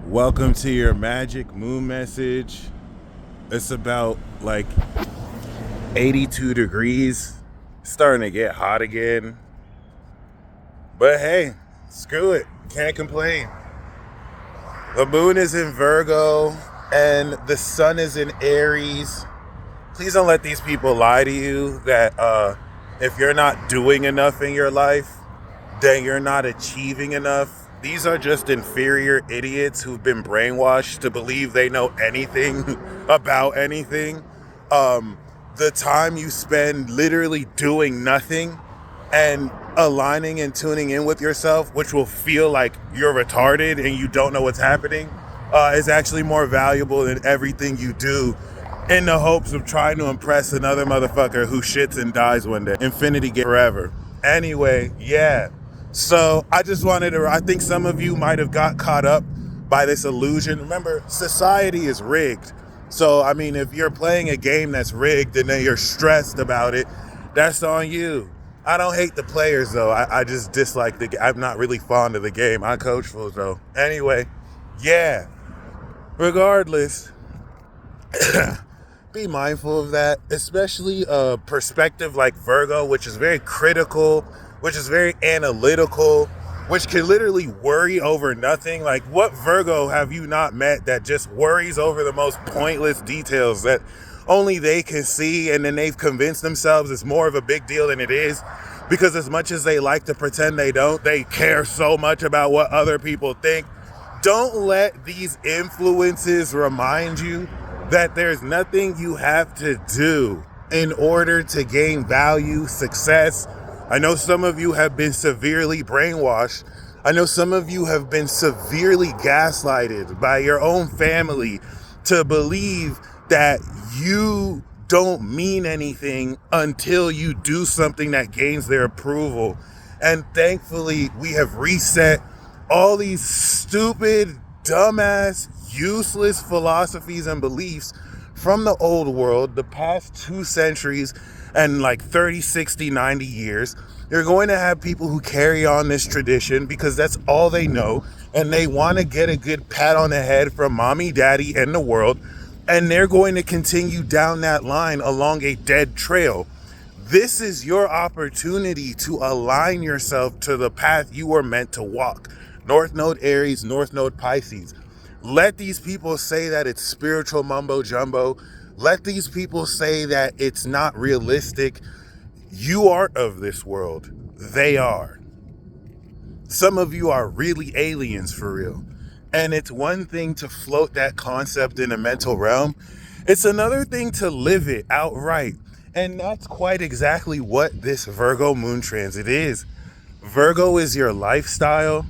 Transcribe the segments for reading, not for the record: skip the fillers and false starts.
Welcome to your magic moon message. It's about like 82 degrees. Starting to get hot again. But hey, screw it. Can't complain. The moon is in Virgo and the sun is in Aries. Please don't let these people lie to you that if you're not doing enough in your life, then you're not achieving enough. These are just inferior idiots who've been brainwashed to believe they know anything about anything. The time you spend literally doing nothing and aligning and tuning in with yourself, which will feel like you're retarded and you don't know what's happening, is actually more valuable than everything you do in the hopes of trying to impress another motherfucker who shits and dies one day. Infinity get forever. Anyway, yeah. So I just wanted to, I think some of you might have got caught up by this illusion. Remember, society is rigged. So, I mean, if you're playing a game that's rigged and then you're stressed about it, that's on you. I don't hate the players, though. I just dislike the game. I'm not really fond of the game. I coach fools, though. Anyway, yeah. Regardless, be mindful of that, especially a perspective like Virgo, which is very critical, which is very analytical, which can literally worry over nothing. Like, what Virgo have you not met that just worries over the most pointless details that only they can see, and then they've convinced themselves it's more of a big deal than it is? Because as much as they like to pretend they don't, they care so much about what other people think. Don't let these influences remind you that there's nothing you have to do in order to gain value, success. I know some of you have been severely brainwashed. I know some of you have been severely gaslighted by your own family to believe that you don't mean anything until you do something that gains their approval. And thankfully, we have reset all these stupid, dumbass, useless philosophies and beliefs from the old world, the past 2 centuries and like 30, 60, 90 years. You're going to have people who carry on this tradition because that's all they know, and they want to get a good pat on the head from mommy, daddy, and the world, and they're going to continue down that line along a dead trail. This is your opportunity to align yourself to the path you were meant to walk. North Node Aries, North Node Pisces. Let these people say that it's spiritual mumbo jumbo. Let these people say that it's not realistic. You aren't of this world. They are. Some of you are really aliens for real. And it's one thing to float that concept in a mental realm. It's another thing to live it outright. And that's quite exactly what this Virgo moon transit is. Virgo is your lifestyle.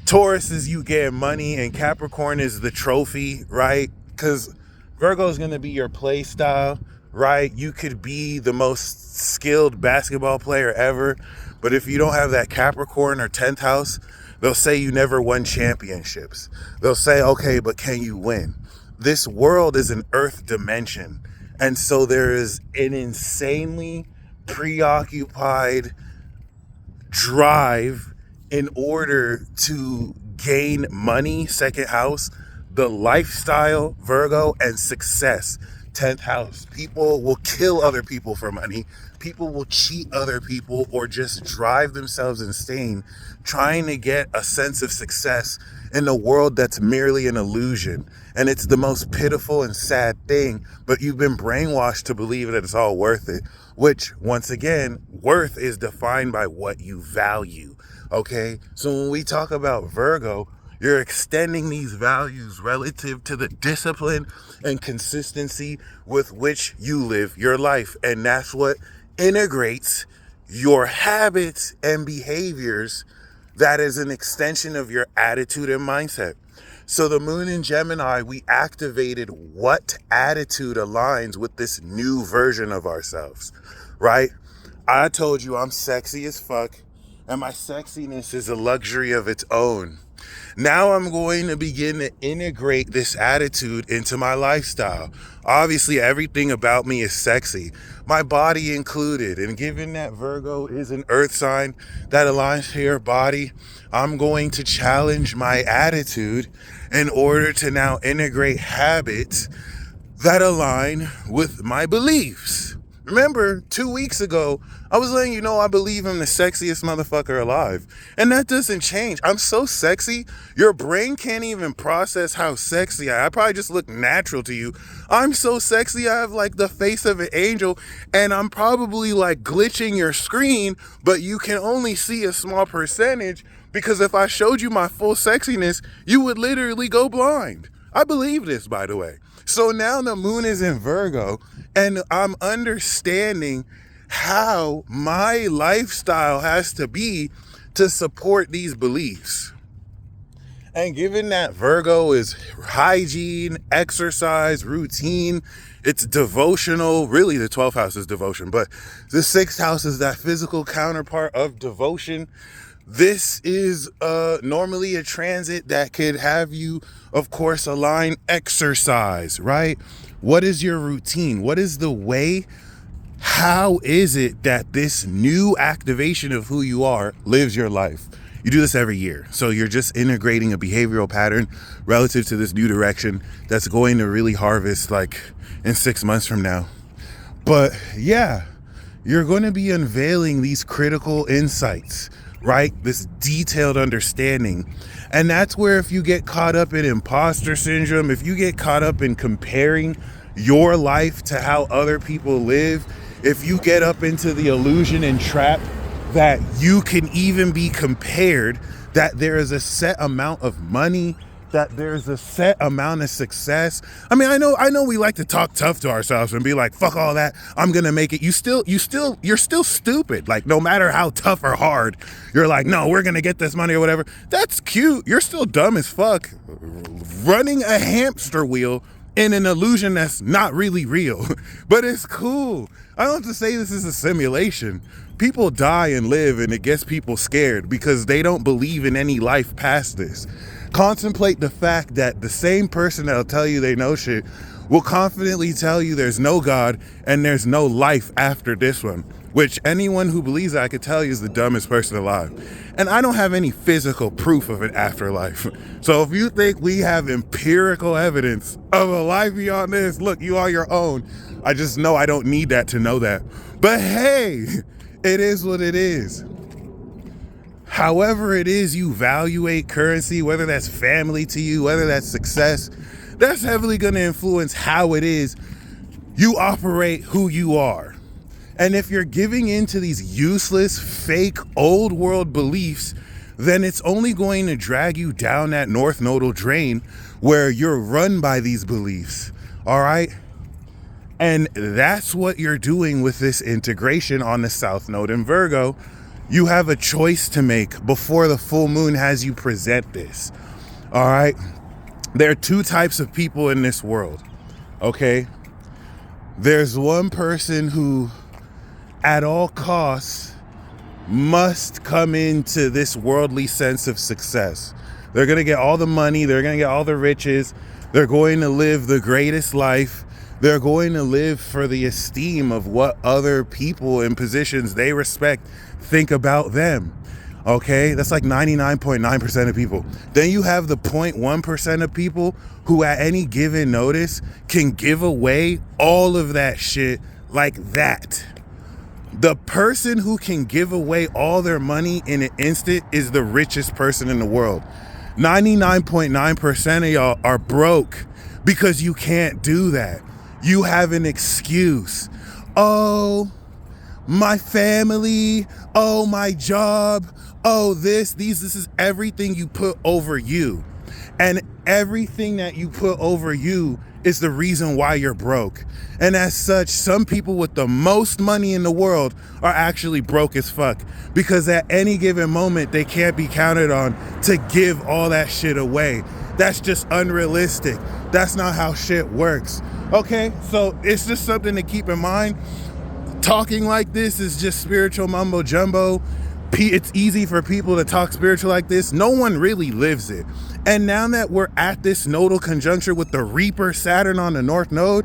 Taurus is you get money, and Capricorn is the trophy, right? Because Virgo is going to be your play style, right? You could be the most skilled basketball player ever, but if you don't have that Capricorn or 10th house, they'll say you never won championships. They'll say, okay, but can you win? This world is an earth dimension, and so there is an insanely preoccupied drive in order to gain money, 2nd house, the lifestyle, Virgo, and success, 10th house. People will kill other people for money. People will cheat other people or just drive themselves insane trying to get a sense of success in a world that's merely an illusion. And it's the most pitiful and sad thing, but you've been brainwashed to believe that it's all worth it, which, once again, worth is defined by what you value. Okay, so when we talk about Virgo, you're extending these values relative to the discipline and consistency with which you live your life. And that's what integrates your habits and behaviors. That is an extension of your attitude and mindset. So the moon in Gemini, we activated what attitude aligns with this new version of ourselves, right? I told you I'm sexy as fuck. And my sexiness is a luxury of its own. Now I'm going to begin to integrate this attitude into my lifestyle. Obviously, everything about me is sexy, my body included. And given that Virgo is an earth sign that aligns to your body, I'm going to challenge my attitude in order to now integrate habits that align with my beliefs. Remember, 2 weeks ago, I was letting you know I believe I'm the sexiest motherfucker alive. And that doesn't change. I'm so sexy, your brain can't even process how sexy I am. I probably just look natural to you. I'm so sexy, I have like the face of an angel, and I'm probably like glitching your screen, but you can only see a small percentage because if I showed you my full sexiness, you would literally go blind. I believe this, by the way. So now the moon is in Virgo, and I'm understanding how my lifestyle has to be to support these beliefs. And given that Virgo is hygiene, exercise, routine, it's devotional. Really, the 12th house is devotion, but the 6th house is that physical counterpart of devotion. This is normally a transit that could have you, of course, align exercise, right? What is your routine? What is the way? How is it that this new activation of who you are lives your life? You do this every year. So you're just integrating a behavioral pattern relative to this new direction that's going to really harvest like in 6 months from now. But yeah, you're going to be unveiling these critical insights, right? This detailed understanding. And that's where if you get caught up in imposter syndrome, if you get caught up in comparing your life to how other people live, if you get up into the illusion and trap that you can even be compared, that there is a set amount of money, that there's a set amount of success. I mean, I know we like to talk tough to ourselves and be like, fuck all that, I'm gonna make it. You're still stupid. Like, no matter how tough or hard, you're like, no, we're gonna get this money or whatever. That's cute. You're still dumb as fuck. Running a hamster wheel in an illusion that's not really real, but it's cool. I don't have to say this is a simulation. People die and live, and it gets people scared because they don't believe in any life past this. Contemplate the fact that the same person that'll tell you they know shit will confidently tell you there's no God and there's no life after this one, which anyone who believes that I could tell you is the dumbest person alive. And I don't have any physical proof of an afterlife. So if you think we have empirical evidence of a life beyond this, look, you are your own. I just know I don't need that to know that. But hey, it is what it is. However it is you evaluate currency, whether that's family to you, whether that's success, that's heavily going to influence how it is you operate who you are. And if you're giving into these useless, fake, old world beliefs, then it's only going to drag you down that north nodal drain where you're run by these beliefs. All right? And that's what you're doing with this integration on the south node in Virgo. You have a choice to make before the full moon has you present this. All right? There are two types of people in this world. Okay? There's one person who at all costs must come into this worldly sense of success. They're going to get all the money. They're going to get all the riches. They're going to live the greatest life. They're going to live for the esteem of what other people in positions they respect think about them. Okay, that's like 99.9% of people. Then you have the 0.1% of people who at any given notice can give away all of that shit like that. The person who can give away all their money in an instant is the richest person in the world. 99.9% of y'all are broke because you can't do that. You have an excuse. Oh, my family. Oh, my job. Oh, this is everything you put over you. And everything that you put over you is the reason why you're broke. And as such, some people with the most money in the world are actually broke as fuck because at any given moment, they can't be counted on to give all that shit away. That's just unrealistic. That's not how shit works. Okay, so it's just something to keep in mind. Talking like this is just spiritual mumbo jumbo. It's easy for people to talk spiritual like this. No one really lives it. And now that we're at this nodal conjuncture with the Reaper Saturn on the North Node,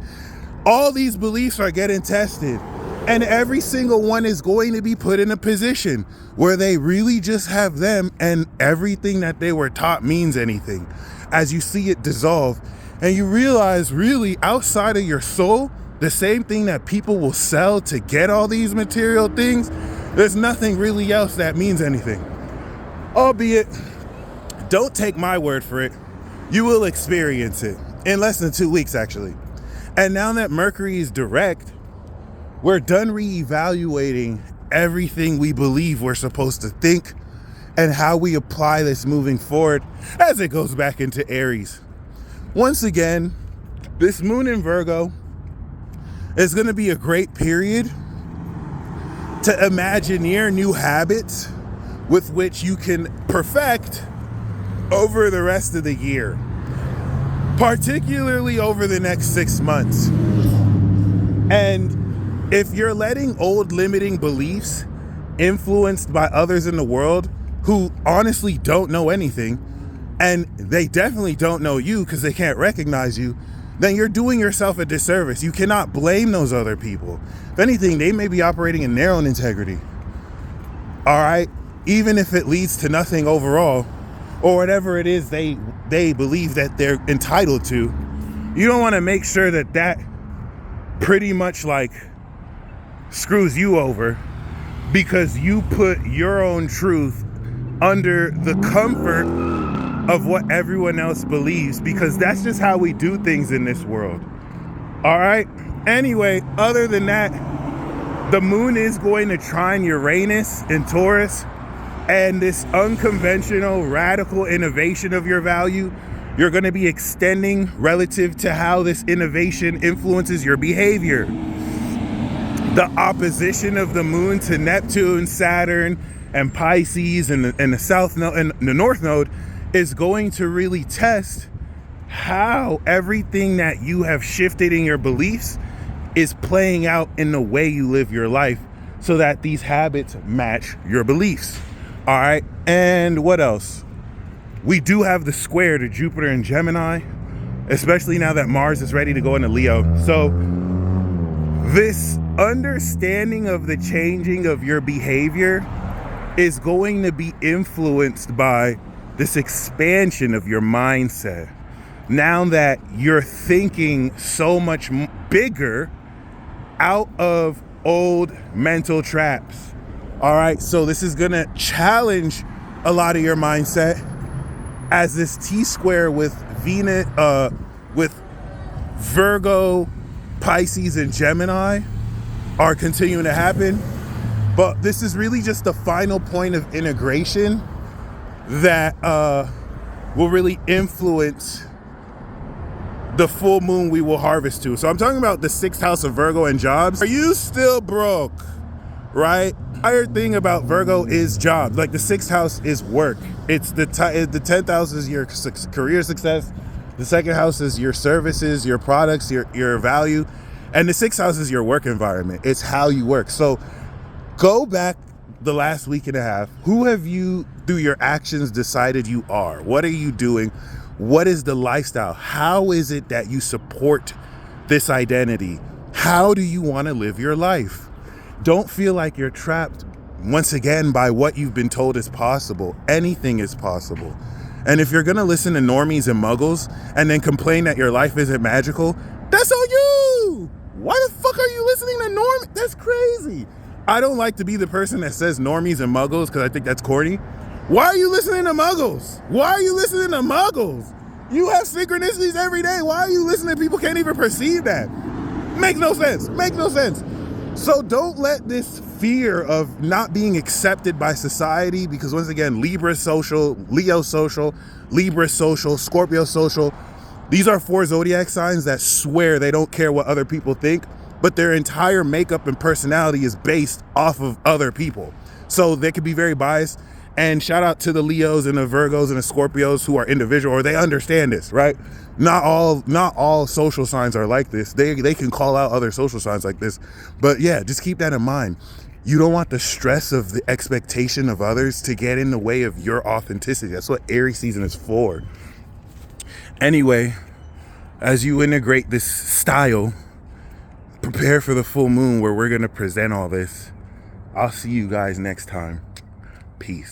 all these beliefs are getting tested. And every single one is going to be put in a position where they really just have them, and everything that they were taught means anything. As you see it dissolve, and you realize really outside of your soul, the same thing that people will sell to get all these material things, there's nothing really else that means anything. Albeit, don't take my word for it. You will experience it in less than 2 weeks, actually. And now that Mercury is direct, we're done reevaluating everything we believe we're supposed to think and how we apply this moving forward as it goes back into Aries. Once again, this moon in Virgo is going to be a great period to imagineer new habits with which you can perfect over the rest of the year, particularly over the next 6 months. And if you're letting old limiting beliefs influenced by others in the world who honestly don't know anything, and they definitely don't know you because they can't recognize you, then you're doing yourself a disservice. You cannot blame those other people. If anything, they may be operating in their own integrity. All right? Even if it leads to nothing overall, or whatever it is they believe that they're entitled to, you don't want to make sure that that pretty much like screws you over because you put your own truth under the comfort of what everyone else believes, because that's just how we do things in this world. All right? Anyway, other than that, the moon is going to trine Uranus in Taurus, and this unconventional, radical innovation of your value, you're going to be extending relative to how this innovation influences your behavior. The opposition of the moon to Neptune, Saturn, and Pisces and the South Node and the North Node is going to really test how everything that you have shifted in your beliefs is playing out in the way you live your life so that these habits match your beliefs. All right. And what else? We do have the square to Jupiter and Gemini, especially now that Mars is ready to go into Leo. So this understanding of the changing of your behavior is going to be influenced by this expansion of your mindset. Now that you're thinking so much bigger out of old mental traps. All right, so this is gonna challenge a lot of your mindset as this T-square with Venus, with Virgo, Pisces, and Gemini are continuing to happen. But this is really just the final point of integration that will really influence the full moon we will harvest to. So I'm talking about the 6th house of Virgo and jobs. Are you still broke? Right? The entire thing about Virgo is jobs. Like the 6th house is work. It's the 10th house is your career success. The 2nd house is your services, your products, your value. And the 6th house is your work environment. It's how you work. So go back the last week and a half. Who have you, through your actions, decided you are? What are you doing? What is the lifestyle? How is it that you support this identity? How do you want to live your life? Don't feel like you're trapped, once again, by what you've been told is possible. Anything is possible. And if you're going to listen to normies and muggles and then complain that your life isn't magical, that's on you! Why the fuck are you listening to normies? That's crazy. I don't like to be the person that says normies and muggles because I think that's corny. Why are you listening to muggles? Why are you listening to muggles? You have synchronicities every day. Why are you listening? People can't even perceive that. Make no sense. Make no sense. So don't let this fear of not being accepted by society, because once again, Libra social, Leo social, Libra social, Scorpio social, these are 4 zodiac signs that swear they don't care what other people think, but their entire makeup and personality is based off of other people. So they could be very biased. And shout out to the Leos and the Virgos and the Scorpios who are individual, or they understand this, right? Not all social signs are like this. They can call out other social signs like this. But yeah, just keep that in mind. You don't want the stress of the expectation of others to get in the way of your authenticity. That's what Aries season is for. Anyway, as you integrate this style, prepare for the full moon where we're going to present all this. I'll see you guys next time. Peace.